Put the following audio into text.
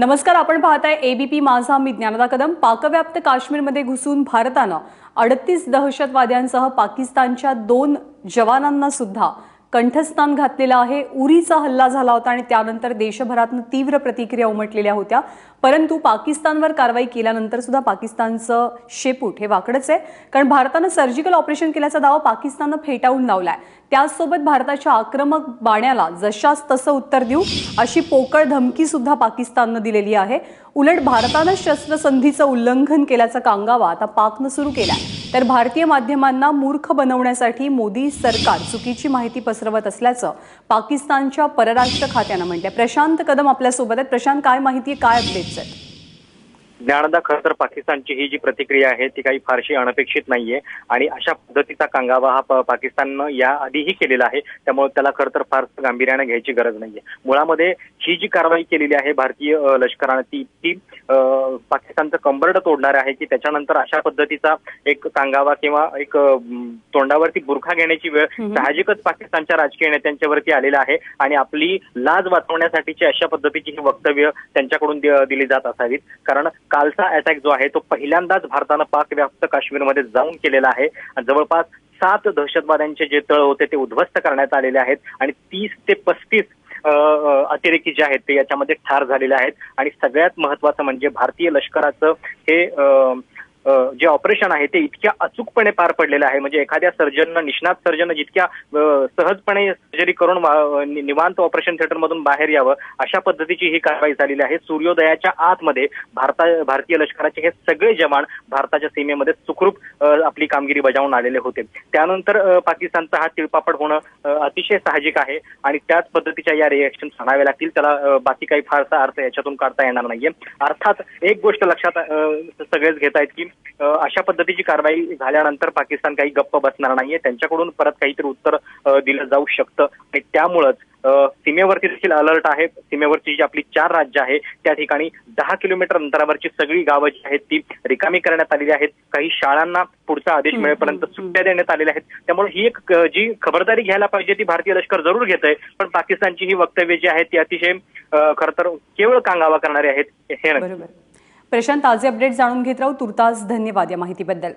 नमस्कार, आपण पाहताय एबीपी माझा. मी ज्ञानदा कदम. पाकव्याप्त काश्मीरमध्ये घुसून भारतानं 38 दहशतवाद्यांसह पाकिस्तानच्या 2 जवानांना सुद्धा कंठस्नान घातलेलं आहे. उरीचा हल्ला झाला होता आणि त्यानंतर देशभरातून तीव्र प्रतिक्रिया उमटलेल्या होत्या. परंतु पाकिस्तानवर कारवाई केल्यानंतर सुद्धा पाकिस्तानचं शेपूट हे वाकडच आहे, कारण भारतानं सर्जिकल ऑपरेशन केल्याचा दावा पाकिस्ताननं फेटाळून लावलाय. त्याचसोबत भारताच्या आक्रमक बाण्याला जशास तसं उत्तर देऊ अशी पोकळ धमकी सुद्धा पाकिस्ताननं दिलेली आहे. उलट भारतानं शस्त्रसंधीचं उल्लंघन केल्याचा कांगावा आता पाकनं सुरू केलाय. तर भारतीय माध्यमांना मूर्ख बनवण्यासाठी मोदी सरकार चुकीची माहिती पसरवत असल्याचं पाकिस्तानच्या परराष्ट्र खात्यानं म्हटलंय. प्रशांत कदम आपल्यासोबत आहेत. प्रशांत, काय माहिती, काय अपडेट्स आहेत? ज्ञानदा, खरं तर पाकिस्तानची ही जी प्रतिक्रिया आहे ती काही फारशी अनपेक्षित नाहीये आणि अशा पद्धतीचा कांगावा हा पाकिस्ताननं याआधीही केलेला आहे. त्यामुळे त्याला खरं तर फार गांभीर्याने घ्यायची गरज नाहीये. मुळामध्ये ही जी कारवाई केलेली आहे भारतीय लष्करानं ती पाकिस्तानचं कंबरड तोडणार आहे की त्याच्यानंतर अशा पद्धतीचा एक कांगावा किंवा एक तोंडावरती बुरखा घेण्याची वेळ साहजिकच पाकिस्तानच्या राजकीय नेत्यांच्यावरती आलेला आहे आणि आपली लाज वाचवण्यासाठीची अशा पद्धतीची ही वक्तव्य त्यांच्याकडून दिली जात असावीत. कारण कालचा अटॅक जो आहे तो पहिल्यांदाच भारतानं पाकव्याप्त काश्मीरमध्ये जाऊन केलेला आहे. जवळपास 7 दहशतवाद्यांचे जे तळ होते ते उद्ध्वस्त करण्यात आलेले आहेत आणि 30 ते 35 अतिरेकी जे आहेत ते याच्यामध्ये ठार झालेले आहेत. आणि सगळ्यात महत्वाचं म्हणजे भारतीय लष्कराचं हे जे ऑपरेशन आहे ते इतक्या अचूकपणे पार पडलेलं आहे. म्हणजे एखाद्या सर्जननं, निष्णात सर्जननं जितक्या सहजपणे सर्जरी करून निवांत ऑपरेशन थिएटरमधून बाहेर यावं अशा पद्धतीची ही कारवाई झालेली आहे. सूर्योदयाच्या आतमध्ये भारतीय लष्कराचे हे सगळे जवान भारताच्या सीमेमध्ये सुखरूप आपली कामगिरी बजावून आलेले होते. त्यानंतर पाकिस्तानचा हा तिळपापड होणं अतिशय साहजिक आहे आणि त्याच पद्धतीच्या या रिएक्शन आणाव्या लागतील. त्याला बाकी काही फारसा अर्थ याच्यातून काढता येणार नाहीये. अर्थात एक गोष्ट लक्षात सगळेच घेत आहेत की अशा पद्धतीची कारवाई झाल्यानंतर पाकिस्तान काही गप्प बसणार नाहीये. त्यांच्याकडून परत काहीतरी उत्तर दिलं जाऊ शकतं आणि त्यामुळंच सीमेवरती देखील अलर्ट आहे. सीमेवरची जी आपली 4 राज्य आहे त्या ठिकाणी 10 किलोमीटर अंतरावरची सगळी गावं जी आहेत ती रिकामी करण्यात आलेली आहेत. काही शाळांना पुढचा आदेश मिळेपर्यंत सुट्ट्या देण्यात आलेल्या आहेत. त्यामुळे ही एक जी खबरदारी घ्यायला पाहिजे ती भारतीय लष्कर जरूर घेत आहे. पण पाकिस्तानची ही वक्तव्य जी आहेत ती अतिशय खरं तर केवळ कांगावा करणारे आहेत. हे प्रशांत, ताजे अपडेट जाणून घेत राहू. तुर्तास धन्यवाद या माहितीबद्दल.